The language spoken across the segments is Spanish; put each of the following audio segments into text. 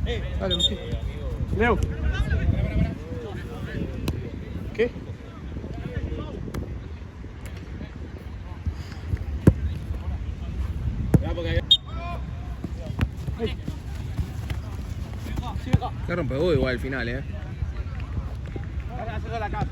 Dale, Agustín. Leo. ¿Qué? Que rompe huevo igual al final, la casa.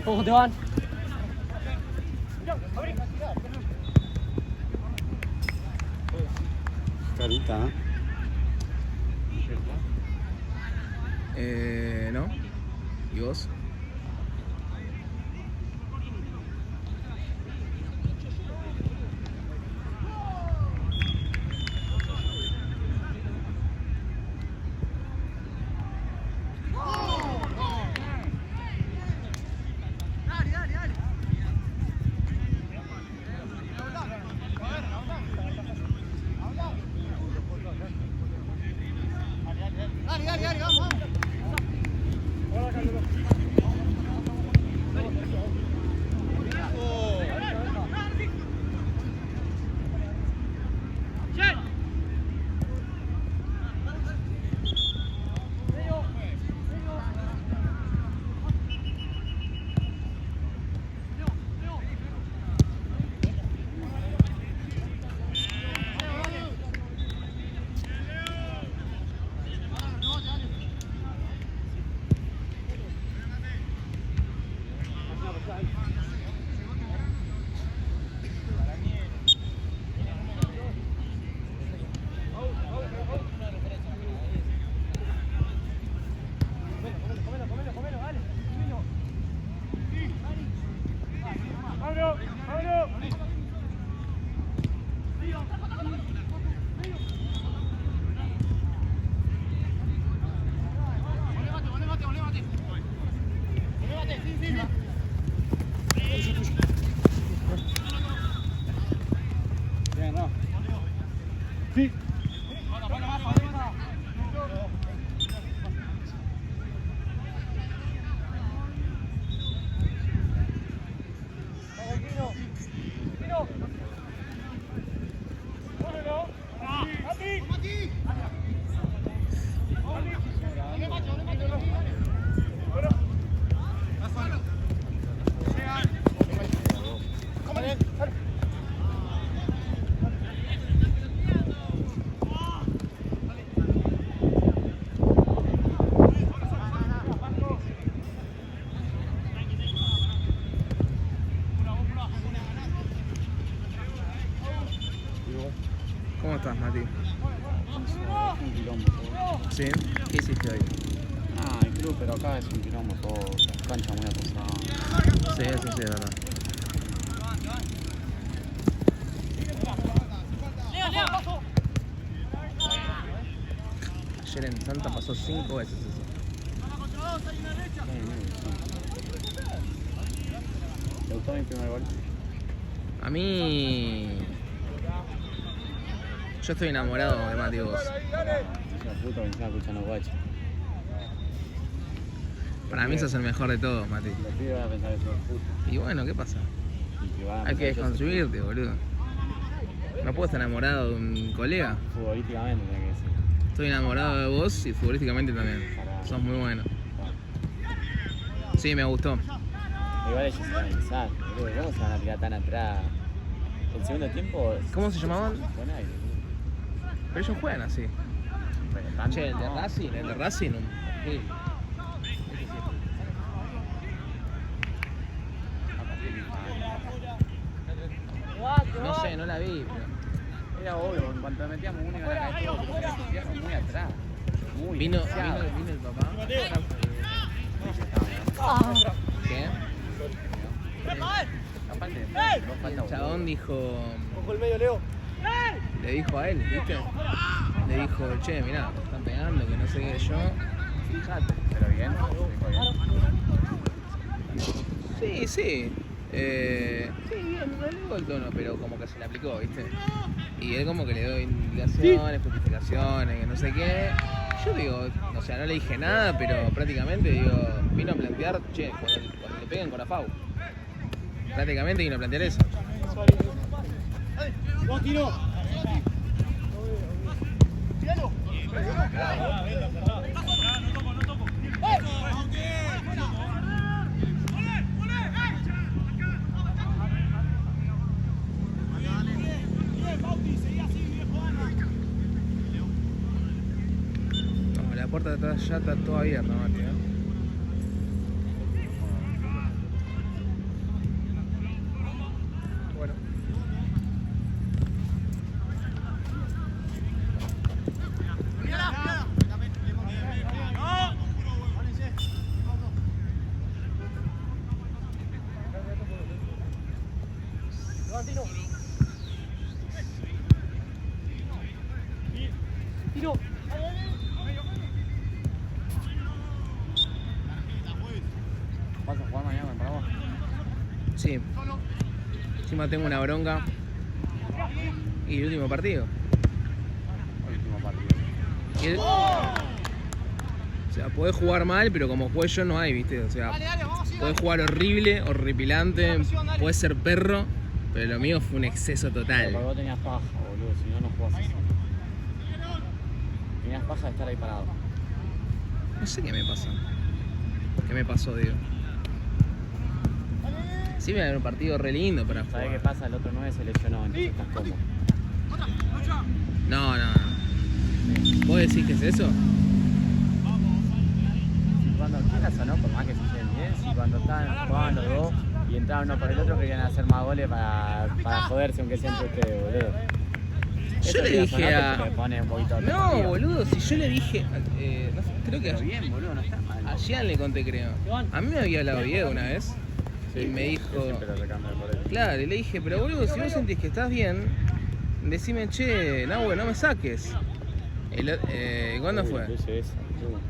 ¿Cómo te van? Carita, ¿no? ¿Y vos? Sí. ¿Cómo estás, Mati? Un quilombo todo. ¿Sí? ¿Qué hiciste hoy? Ah, el club, pero acá es un quilombo todo. Cancha muy atrasada. Sí, eso sí, es verdad. Ayer en Santa pasó 5 veces eso. ¿Te gustó mi primer gol? A mí... Yo estoy enamorado de Mati Vos. Esa puta que encima escuchan los guachos. Para mí sos el mejor de todos, Mati. Los pibes van a pensar que sos puta. Y bueno, ¿qué pasa? Y que van a Hay que pensar yo soy desconstruirte, boludo. No puedo estar enamorado de un colega. puta. Futbolísticamente tenés que decir. Estoy enamorado de vos y futbolísticamente también. Sos muy bueno. Sí, me gustó. Igual ellos se van a pensar, boludo. ¿Cómo se van a tirar tan atrás? El segundo tiempo... ¿Cómo se llamaban? Buen aire, boludo. Pero ellos juegan así. Pero tanto Che, el de no. Racing, sí. No sé, no la vi, pero... Era obvio, en cuanto metíamos una iban a caer todos, porque eran muy atrás. Muy Vino demasiado. el papá. ¿Qué? Aparte, El chabón dijo... Ojo el medio, Leo. Le dijo a él, ¿viste? Le dijo, che, mirá, me están pegando, que no sé qué yo. fíjate, pero bien, dijo bien. Sí, sí. Sí, bien, no le digo el tono, pero como que se le aplicó, ¿viste? Y él como que le dio indicaciones, justificaciones, que no sé qué. Yo digo, o sea, no le dije nada, pero prácticamente digo, vino a plantear, che, cuando le peguen con la FAU. Prácticamente vino a plantear eso. ¡Vamos, tiro! No, la puerta ya está toda abierta, Mati, ¿eh? Bueno. Tiro. ¿Vas a jugar mañana en Paraguay? Sí. Encima tengo una bronca. Y el último partido. El último partido. Y el- O sea, podés jugar mal, pero como jugué yo no hay, ¿viste? O sea, podés jugar horrible, horripilante, podés ser perro, pero lo mío fue un exceso Pero total. porque vos tenías paja, boludo, si no, no jugás así. Tenías paja de estar ahí parado. No sé qué me pasó. ¿Qué me pasó, digo? Sí, me era un partido re lindo para jugar. ¿Sabés qué pasa? El otro 9 se lesionó, entonces estás cómodo. No, no, no. ¿Vos decís que es eso? Cuando quieras o no, por más que se lleven bien, si cuando jugaban los dos y entraban uno por el otro querían hacer más goles para joderse, aunque sea entre ustedes, boludo. Yo Eso le quieras o dije no, a... te pone un poquito de No, alternativa. boludo, si yo le dije... no sé, creo Pero que bien, boludo, no está mal. a Gian le conté, creo. A mí me había hablado Diego una vez. Sí, Y me yo dijo... siempre lo recambio por él. Claro, y le dije, pero boludo, si vos sentís que estás bien, decime, che, no, no me saques. ¿Cuándo Uy, fue? luce esa, boludo.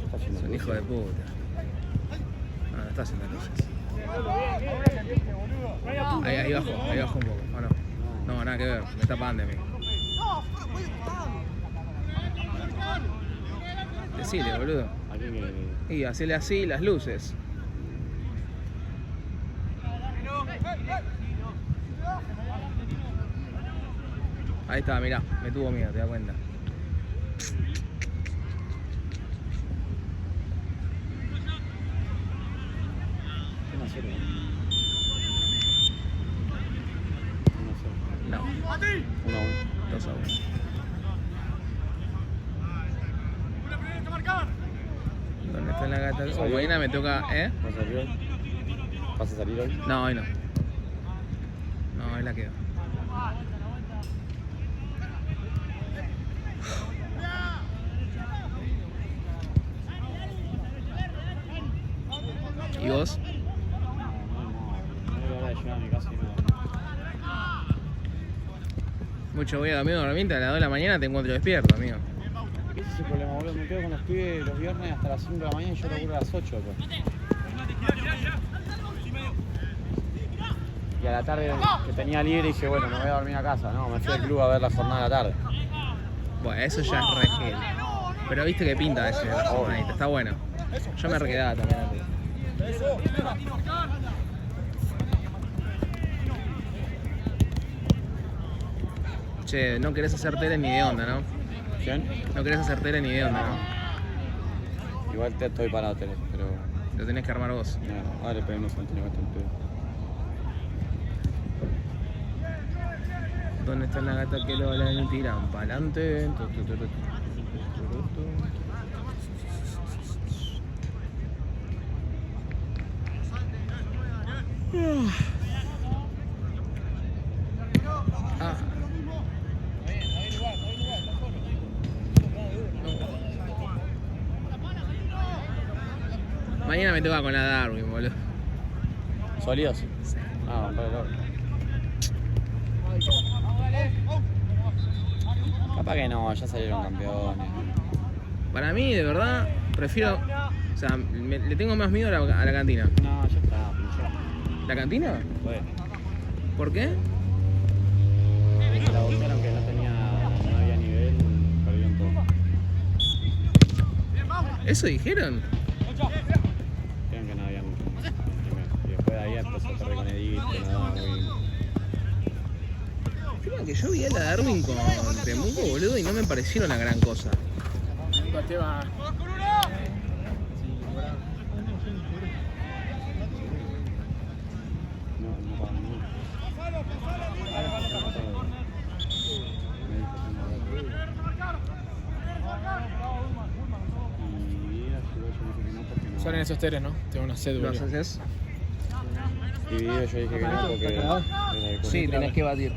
Está haciendo Es un hijo de luces. puta. No, no está haciendo luces. Ahí bajo un poco, ¿o no? No, nada que ver, me está pagando a mí. Decile, boludo. Aquí que... Y hacele así las luces. Ahí está, mirá, me tuvo miedo, te das cuenta. ¿Qué más sirve? No, 1-1. 2-1. ¿Dónde está la gata? Oh, mañana me toca, ¿eh? ¿No salió hoy? ¿Vas a salir hoy? No, hoy no. No, ahí la quedo. ¿Y vos? No voy a hablar de llegar a mi casa y no. Mucho voy a dormir a las 2 de la mañana te encuentro despierto, amigo. ¿Qué es ese problema, boludo? Me quedo con los pibes los viernes hasta las 5 de la mañana y yo laburo a las 8, pues. Y a la tarde que tenía libre dije, bueno, me voy a dormir a casa. No, me fui al club a ver la jornada a la tarde. Bueno, eso ya es re gel. Pero viste que pinta ese la jornadita, está bueno. Yo me requedaba también antes. Che, no querés hacer tele ni de onda, ¿no? ¿Quién? No querés hacer tele ni de onda, ¿no? Igual te estoy parado, tele, pero... Lo tenés que armar vos. No, ahora le peguemos al tele, el pedo. ¿Dónde está la gata que lo la tiran? Pa'lante. Ah. No. Mañana me toca con la Darwin, boludo. ¿Sólidos? Sí. Ah, para el otro. Capaz que no, ya salieron campeones. Para mí, de verdad, prefiero. O sea, le tengo más miedo a la cantina. No, ya está, pinchó. ¿La cantina? Fue. ¿Por qué? La votaron que no había nivel, perdieron todo. ¿Eso dijeron? Dijeron que no había mucho. Y después de ahí empezó a perder con Edith, con la Darwin. Creo que yo vi a la Darwin con Temuco, boludo, y no me parecieron la gran cosa. No pagan mucho. Son en esos teres, ¿no? Tengo una sed, ¿Lo boludo. haces? Dividido yo dije que no porque era de Sí, Corinthians. tenés que batir.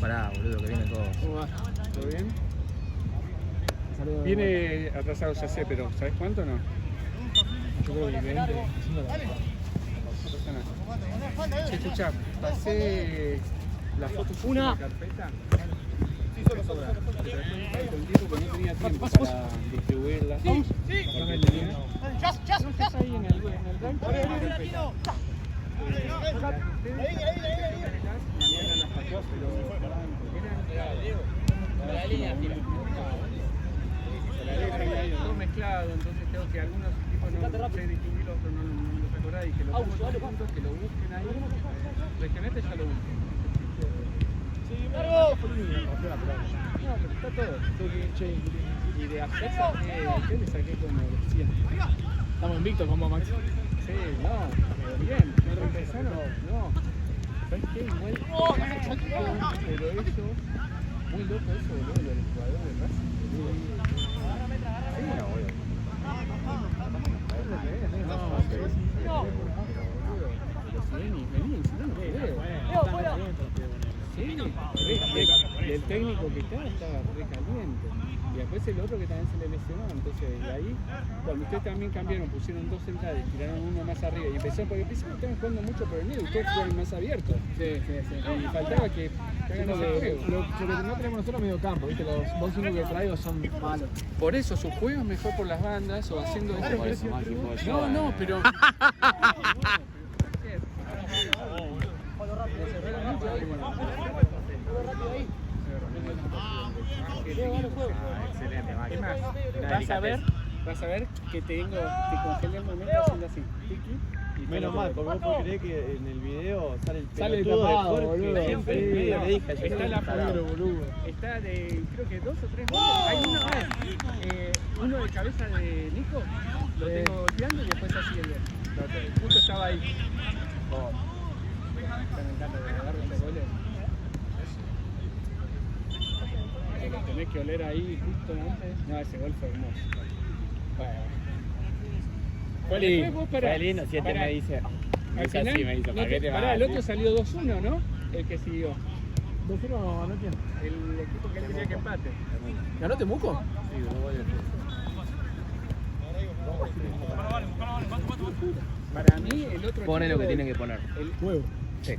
Pará, boludo, que viene todo. ¿Cómo va? ¿Todo bien? Viene atrasado, ya sé, pero ¿sabes cuánto o no? Yo creo que 20, 25 la No pasa nada. Che, escuchá, pasé la foto en la carpeta. Sí, solo. Con tiempo porque no tenía tiempo para distribuirla. No estás ahí en el drive. Mañana las pasó, pero todo mezclado, entonces tengo que algunos tipos no sé distinguirlos, otros no los acordás, y que los pongo todos juntos, que lo busquen ahí. Regionete ya lo busquen. No, pero está todo. Y de hacer saqué, le saqué como 100. Estamos invictos con vos, Maxi. Sí, no, pero bien, no regresaron, no. ¿Sabes qué? Igual, pero eso, muy loco eso, boludo, lo del jugador de Racing, boludo. Sí, no, boludo. Pero si vení, si no, no creo. Sí, el técnico que estaba re caliente. Y después el otro que también se le lesionó. Entonces, de ahí, cuando ustedes también cambiaron, pusieron dos centrales, tiraron uno más arriba y empezó, porque empezaron estaban jugando mucho por el medio, ustedes fueron más abiertos. Sí. Y faltaba que hagan ese juego. Lo que no tenemos nosotros medio campo, ¿viste? Los dos únicos que traigo son malos. Por eso, su juego es mejor por las bandas o haciendo esto. Por eso, Maxi, por eso, No, pero. Excelente, Maxi. Es más, Una vas a ver que te congelé el momento haciendo así. Tiki, y Menos mal, porque vos podés creer que en el video sale el Sale pelotudo de tapado, Jorge, boludo. siempre en medio le dije ayer. Está la Pero, boludo. Está de, creo que 2 o 3 goles. Hay uno de cabeza de Nico, lo tengo golpeando y después así el gol. Justo estaba ahí. Me encanta de agarrar esos goles. Lo tenés que oler ahí justo antes. No, ese gol fue hermoso. Fue lindo, fue lindo, 7 me dice. Al Es final, así, me dice, ¿para qué te vas a el otro decir? salió 2-1, ¿no? El que siguió. 2-0 ganó quién. El equipo que él tenía que empate. ¿Ganó Temuco? Sí, 2 goles. Para mí, el otro Pone lo equipo que del- tiene que poner. Huevo. Sí.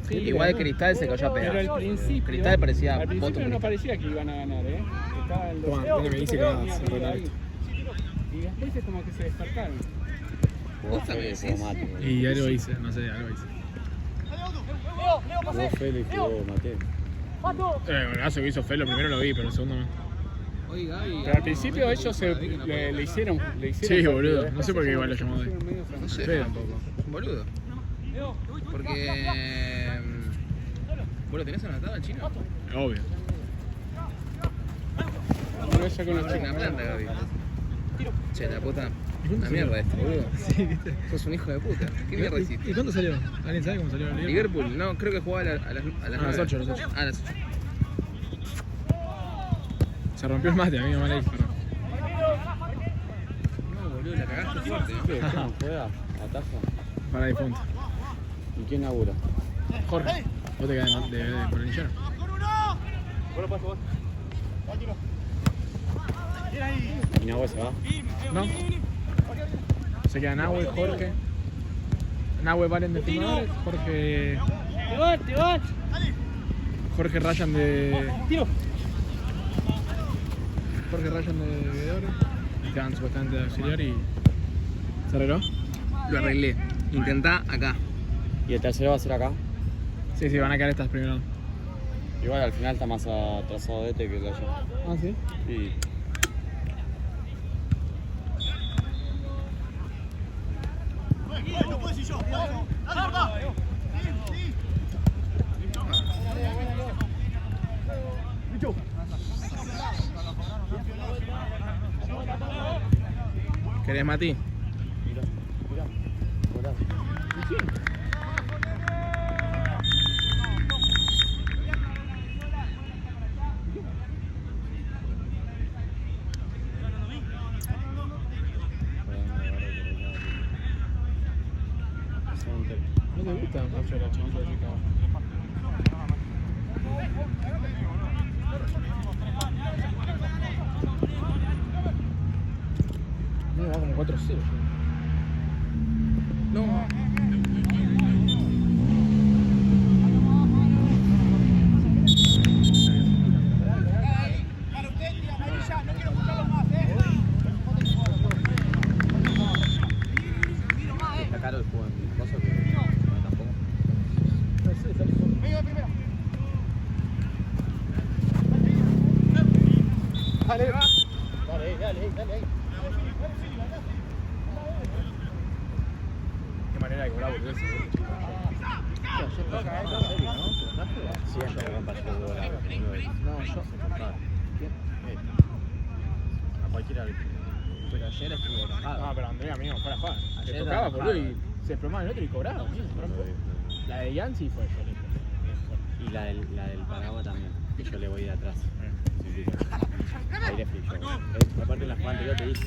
Sí, Igual pero Cristal se cayó a Pero al pedazos. principio. Cristal parecía Al voto principio no Cristal. parecía que iban a ganar, ¿eh? Estaba el Toma, dos- me dice que va a venía cerrar arriba esto. ahí. Y después es como que se despertaron. ¿Vos también decís? Y algo hice, no sé, algo hice. Jugó Félix y jugó Mateo. El golazo que hizo Felo, primero lo vi, pero el segundo no. Pero al principio ellos le hicieron. Sí, boludo. No sé por qué igual lo llamó de. No sé, Feo. tampoco. Boludo. Porque. ¿Vos lo tenés anotado en chino? Obvio. No es ya con los Una chicos. planta, Gaby. Che, la puta. Una mierda esto, boludo. Sí, viste. Sos un hijo de puta. ¿Qué mierda ¿Y hiciste? cuándo salió? ¿Alguien sabe cómo salió el Liverpool? Liverpool, no, creo que jugaba a las A las 9. 8, a las 8. Ah, a las 8. Se rompió el mate, a mí nomás le dije. No, boludo, la cagaste fuerte. ¿Cómo juega? Ataja. Para difunto. ¿Y quién labura? Jorge, vos te quedás de coronillero. ¿Y Nahue se va? ¿No? Se queda Nahue, Jorge. Nahue Valen de filmadores, Jorge. Jorge Ryan de. Jorge Ryan de veedores. Y quedan supuestamente de auxiliar y. ¿Se arregló? Lo arreglé. Intentá acá. ¿Y el tercero va a ser acá? Sí, van a quedar estas primero. Igual al final está más atrasado de este que el de allá. Ah, sí. Sí. ¿Querés, Mati? ¿No te gusta mucho la chiquita de Chicago? No, va como 4-0. No. Está caro el juego en mi cosa que no tampoco. Qué manera de cobrar boludo ese. Siempre me compa yo huevo largo. No, yo. A cualquiera. Pero ayer estuvo enojado. No, pero Andrea, amigo, fuera de joda. Ayer Te era tocaba, boludo, enojado. y se desplomaba el otro y cobraba. La de Yancy fue excelente. Y la del Paraguay también. Que yo le voy de atrás. Ahí le fui yo. Aparte en la jugada anterior te dije.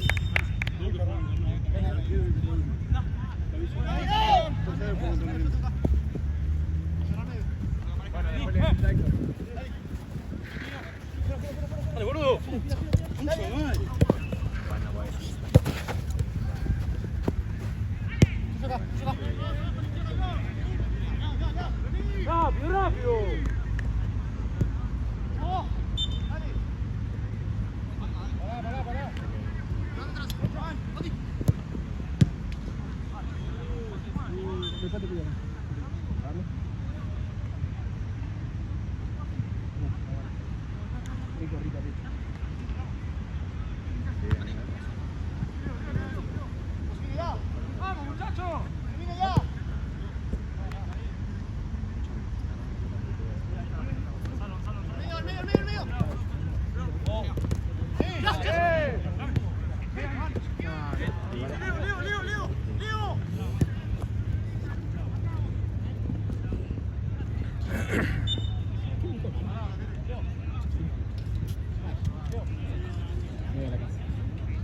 Mira la casa.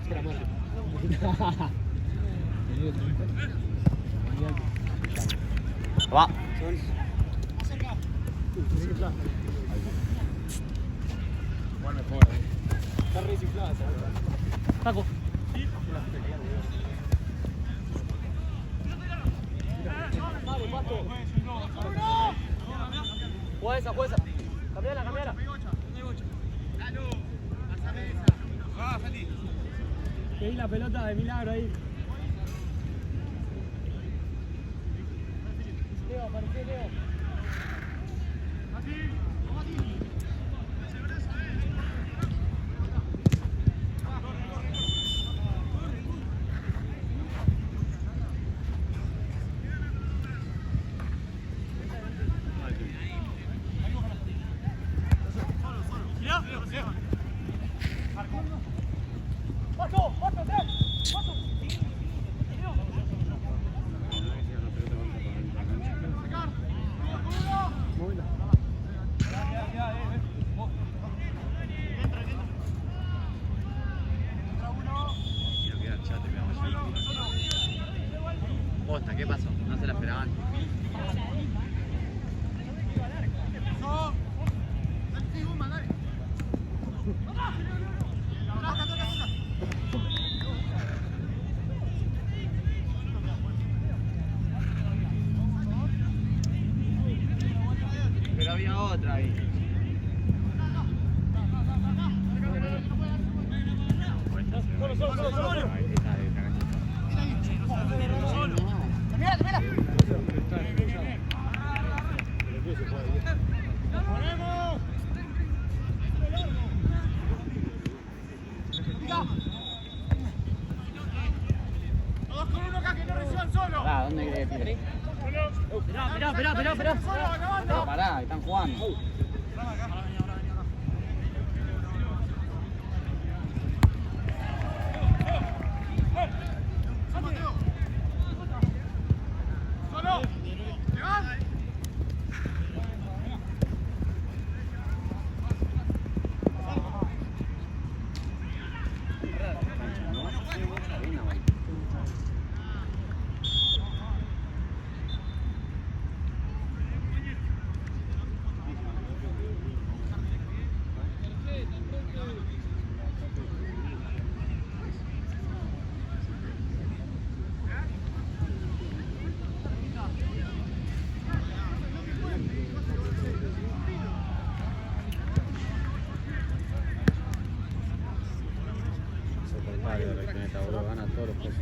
Espera, madre. Va. Bueno, mejor. Está reciclada esa verdad. Paco. Juega esa. Cambiala. Pedí la pelota de milagro ahí. Leo, aparece Leo. Posta, ¿qué pasó? no se la esperaban. Pero había otra ahí. Pará, ¿dónde querés que tire? Esperá. Pará, están jugando. Gana todos los pesos.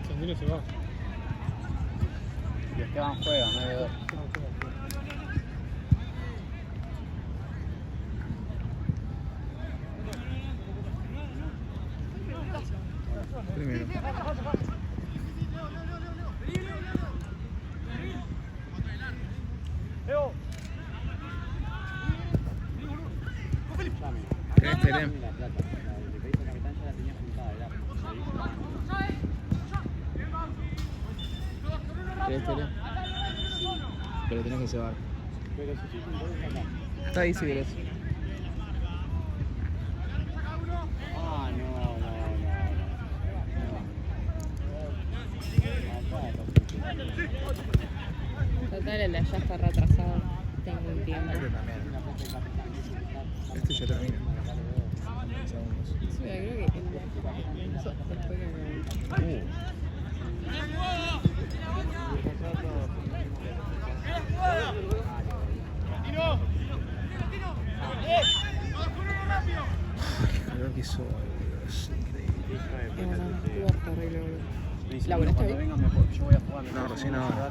Sandino se va. Y Esteban juega, 9-2. Primero. ¿Querés Terem? ¿Querés Terem? Pero tenés que cebar. Está ahí si querés. Ah, no. Total, el de allá está retrasado. Tengo un tiempo. Este también. Este ya termina. Sí, creo que el de allá después que Calor que soy, es increíble. estuvo terrible, boludo. ¿Laburaste Cuando hoy? venga yo voy a jugar. No, recién ahora.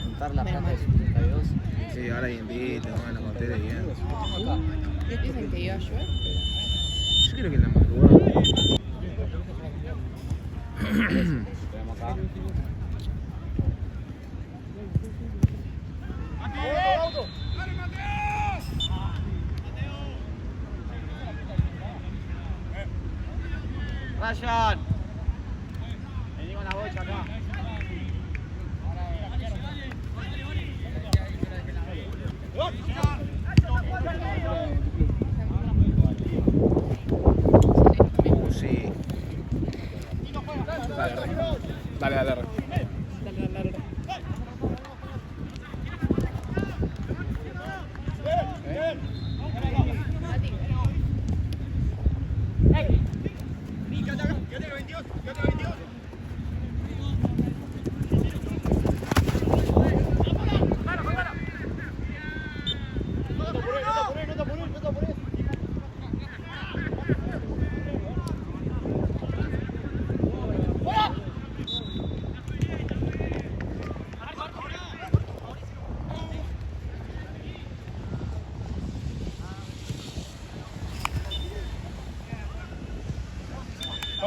Juntar la Menos plata de mal. sus 32. Sí, ahora invito, bueno, conté de bien. Dicen que iba a llover, Yo creo que en la madrugada. Tenemos acá. Ryan, vení con la bocha acá. pero...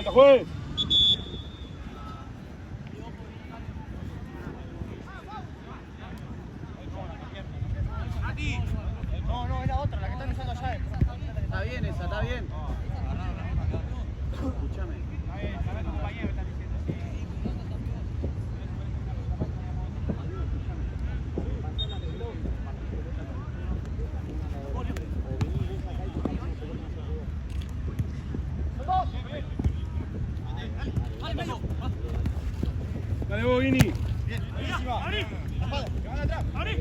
¡Falta, juez! No, era otra, la que están usando allá. Está bien esa, está bien. Escúchame. Dale, Bogini. Andrés. Andrés.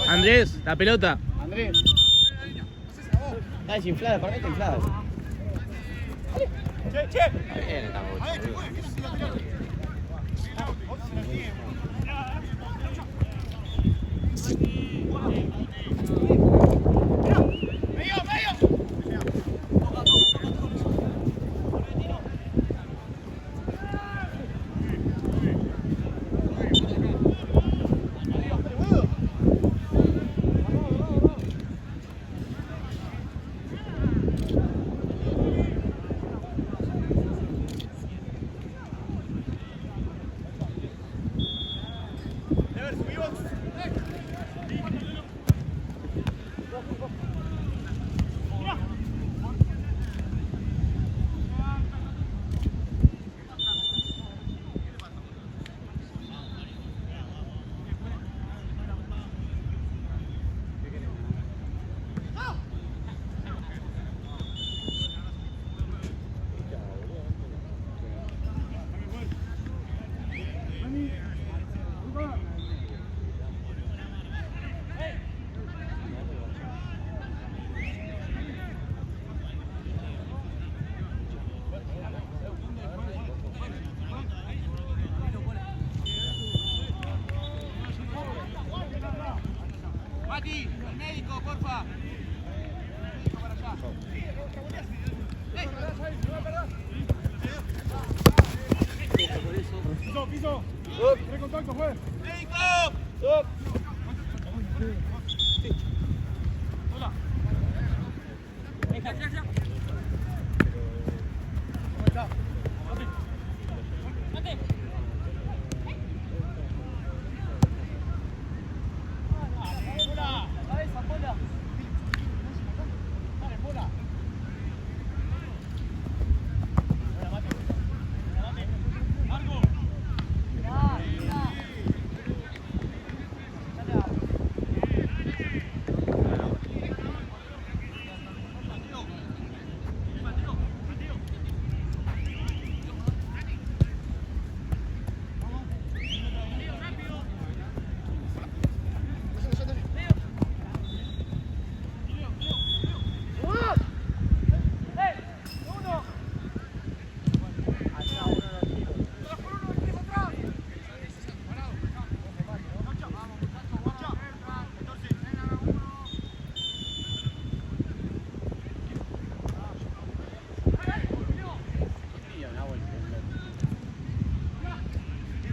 Andrés, la pelota. Andrés. Está desinflada, para mí está inflada. Está bien esta bocha, boludo. Piso. Tres contactos, juez.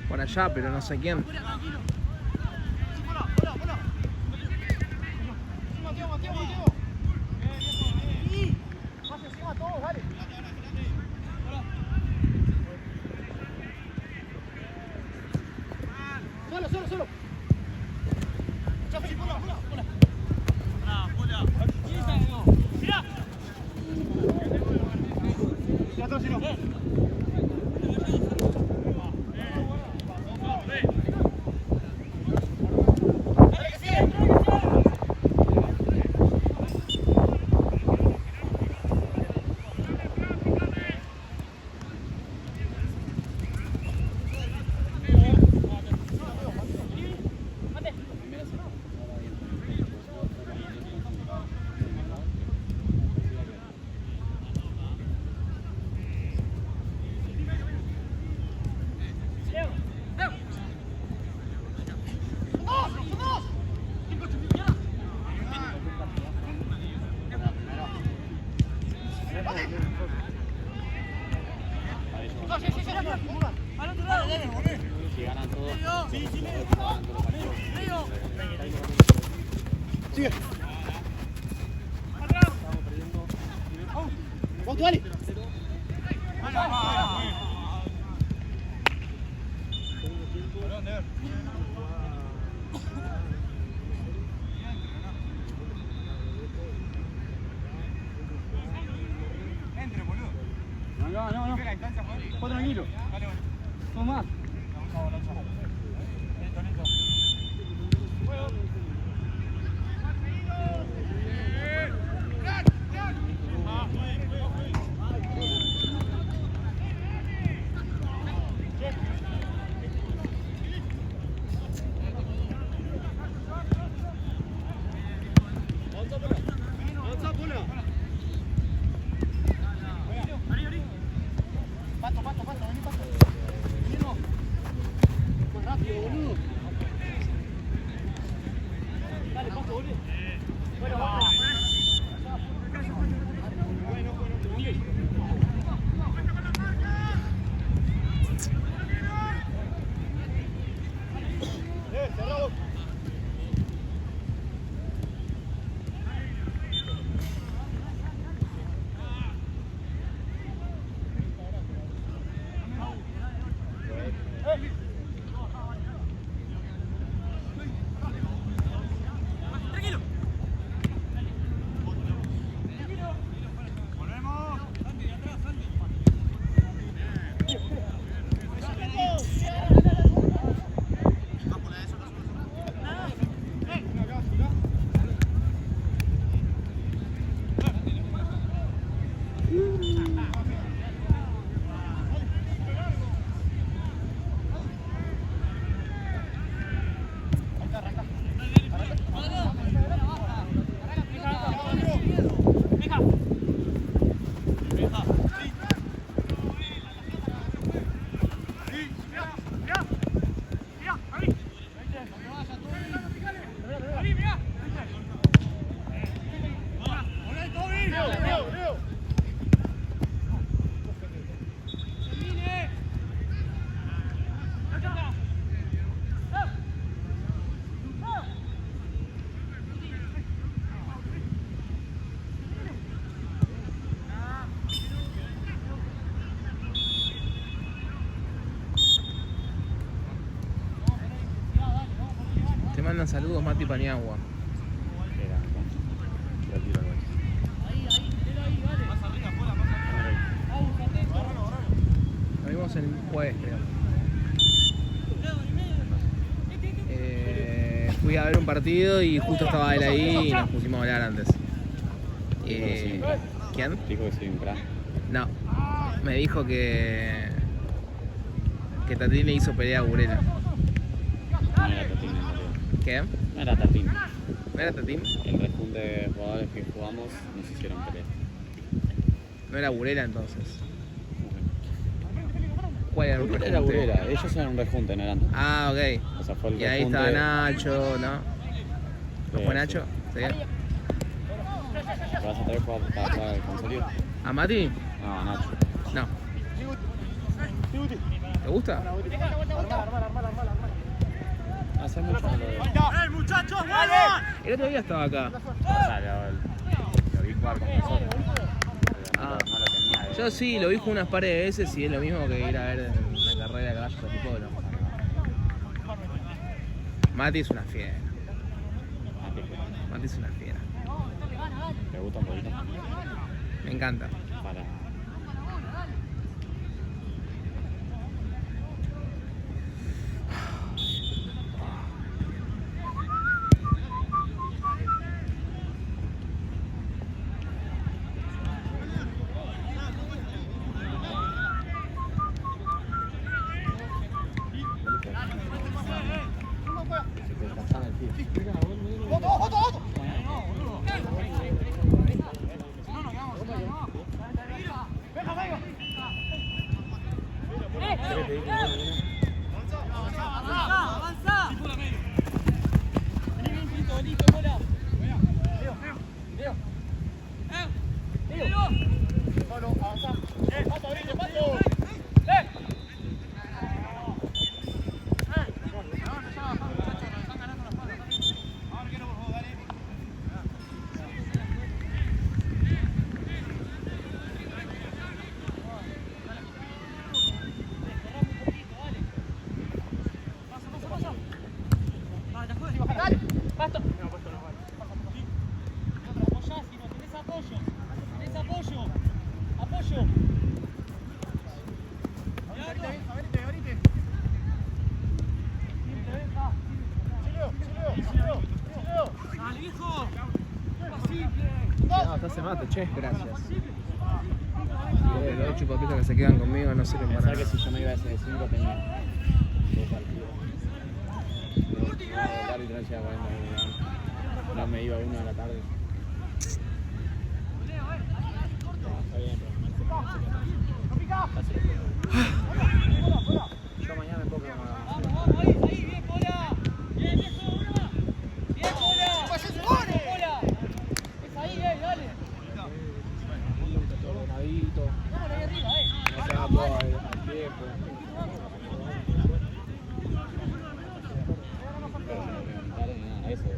Por allá, pero no sé quién. Si ganan todos, Sigue. Atrás. Vamos, Tuali. No. Fue tranquilo. No más. Te mandan saludos Mati Paniagua. Nos vimos el jueves, creo. Fui a ver un partido y justo estaba él ahí y nos pusimos a hablar antes. ¿Quién? Dijo que soy un crack. No. Me dijo que Tatín le hizo pelea a Burela. No era Tatín, en realidad. ¿Qué? No era Tatín. ¿No era Tatín? El resto de jugadores que jugamos nos hicieron pelea. No era Burela entonces. ¿Cuál era el Era rejunte? Burela, ellos eran un rejunte, no eran. Ah, ok. O sea, fue el Y ahí rejunte. estaba Nacho, ¿no? ¿No fue Sí, Nacho? ¿Sí? ¿Te vas a traer para jugar con serio? ¿A Mati? No, Nacho. No. ¿Te gusta? Hace mucho no lo veo. muchachos! El otro día estaba acá. O sea, lo vi jugar con nosotros. Ah. No lo tenía. Yo sí, lo vi unas pares de veces y es lo mismo que ir a ver en la carrera de caballos a Picolo. Mati es una fiera. Mati es una fiera. ¿Te gusta un poquito? Me encanta. Para. Se te descansaba el pie. No, hasta se mate, che. Gracias. Los 8 papitos que se quedan conmigo no sirven para Pensaba que nada. si yo me iba a ese de 5 tenía 2 partidos. El árbitro decía 40 minutos. No me iba 1 a la tarde. Está bien, pero yo mañana me puedo quedar más. No se va a jugar al tiempo. Eso.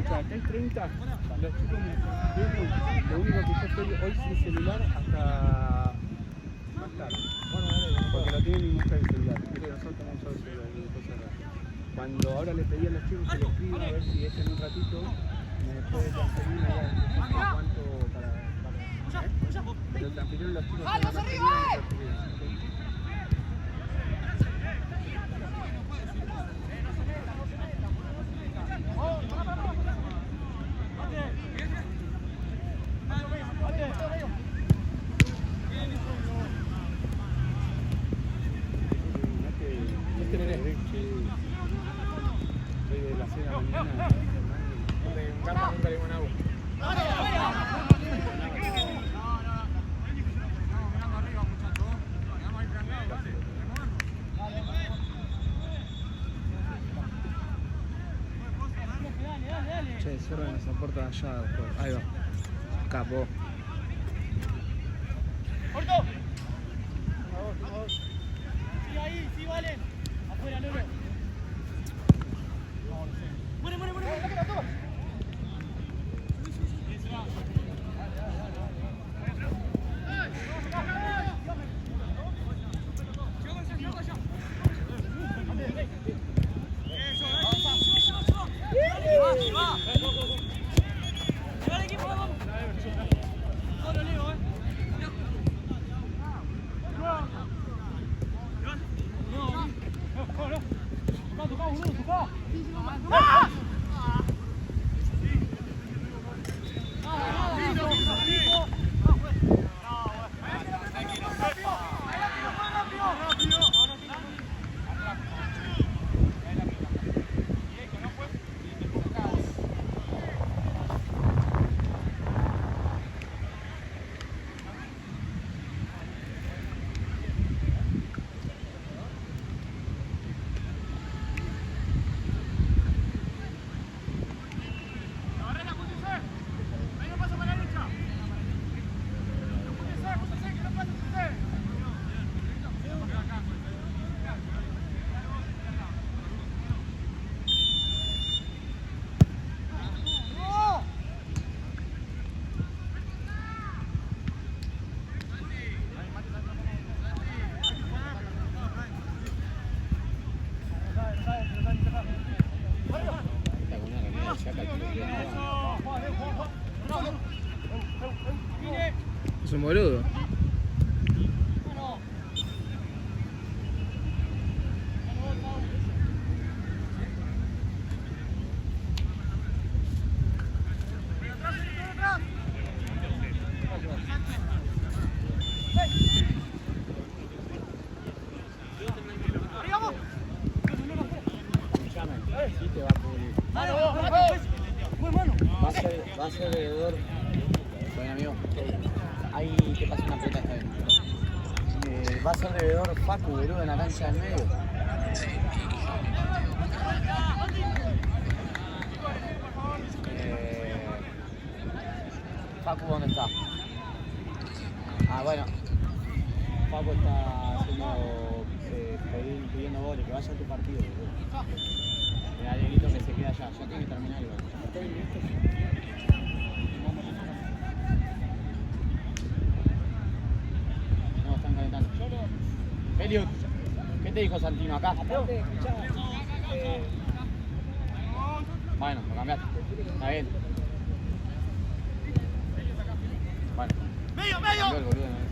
Acá hay 30, los chicos me vieron, lo único que yo estoy hoy sin celular hasta más tarde. Porque lo tiene mi mujer el celular, quiere nosotros tomamos solo el celular y después cerrar. Cuando ahora le pedí a los chicos que le escriban a ver si es en un ratito me puede transferir cuánto para pero transfirieron los chicos que no transfirieron. Che, cierran esa puerta allá después. Ahí va. Capo. Sí, ahí, sí, vale. Afuera, Lolo. Muere, muere, muere. Es un boludo. ¡Arriba! Va a ser alrededor. Bueno, amigo. Ahí te pasa una pelota esta vez. Va a ser alrededor Facu, boludo, en la cancha del medio. Facu, ¿dónde está? Ah, bueno. Facu está haciendo, pidiendo goles, que vaya a tu partido, boludo. Mira, Dieguito que se queda allá, ya tiene que terminar igual. No, están calentando. Elliot, ¿qué te dijo Santino acá? Bueno, lo cambiaste. Está bien. Bueno. ¡Medio, medio! El boludo, ¿no?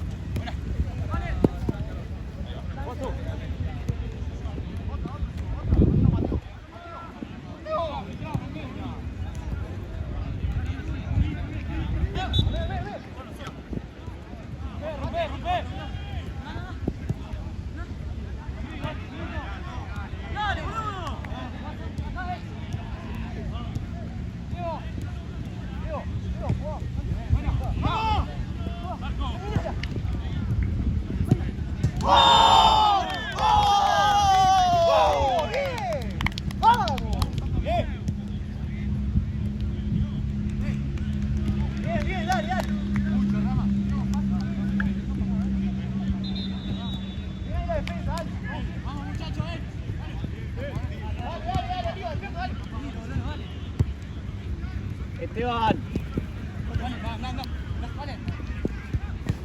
Esteban.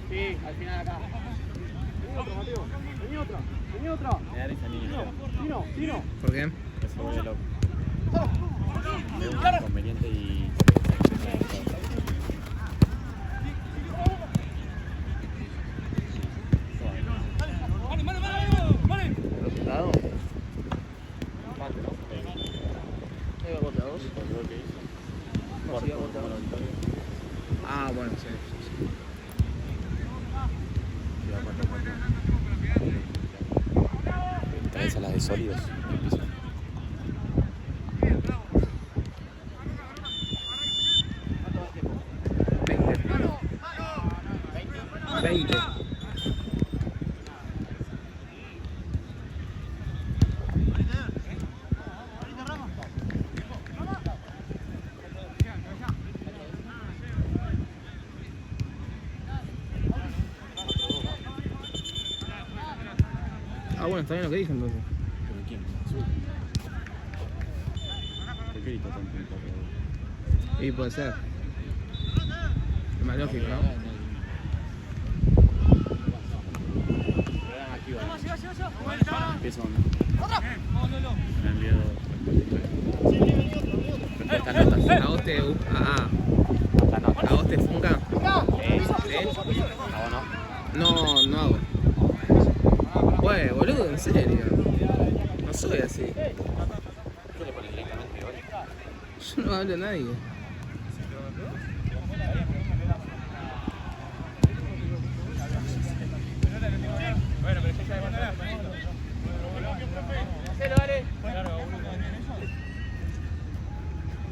Sí, al final acá. Vení otro, Mateo. Vení otra. Vení otra. Me da risa niño. Tino, Tino. ¿Por qué? Que se vuelve loco. Es un inconveniente y... ¿Resultado? Empate, ¿no? ¿Ahí va contra dos? Por lo que hizo. No, sí, va contra Como la dos. victoria. Ah, bueno, sí. Sí, va 4-4. Traes a las de sólidos. Veinte. Ah, bueno, está bien lo que dije entonces. ¿Pero quién? ¿Azul? ¿Por qué grita tanto? Y puede ser. Es más lógico, ¿no? Empieza uno. Me han enviado estas notas. A vos te... Estas notas. ¿A vos te funca? ¿Sí? ¿A vos no? No, no hago. Bueno, boludo, en serio. No soy así. ¿Qué le pones directamente hoy? Yo no hablo a nadie.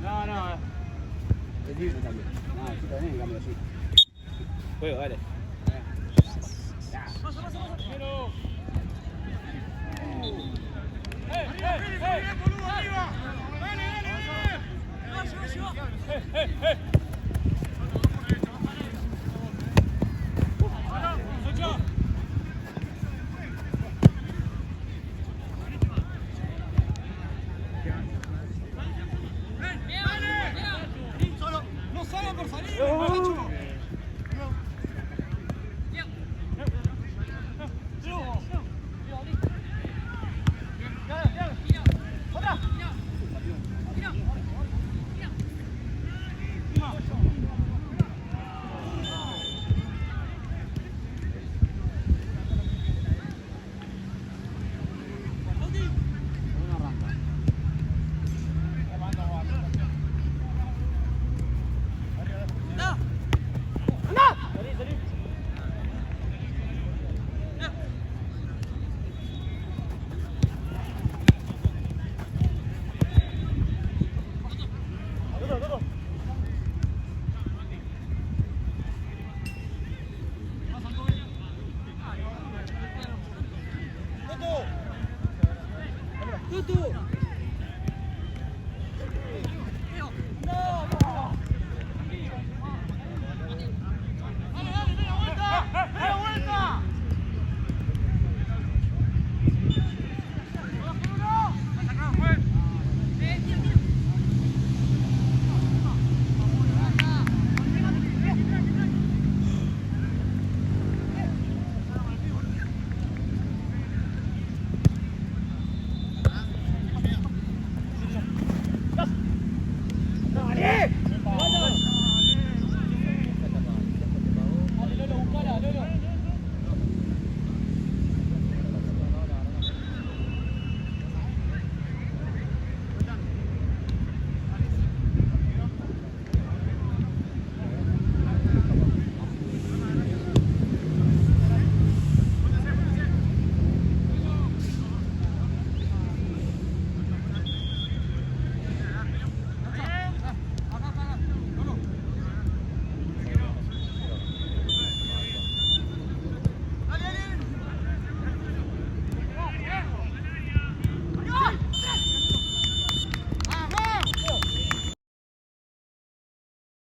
No, no. Es libre también. Ah, sí, también, digamos así. Juego, dale. No salen por salir, macho. ¡Tutu!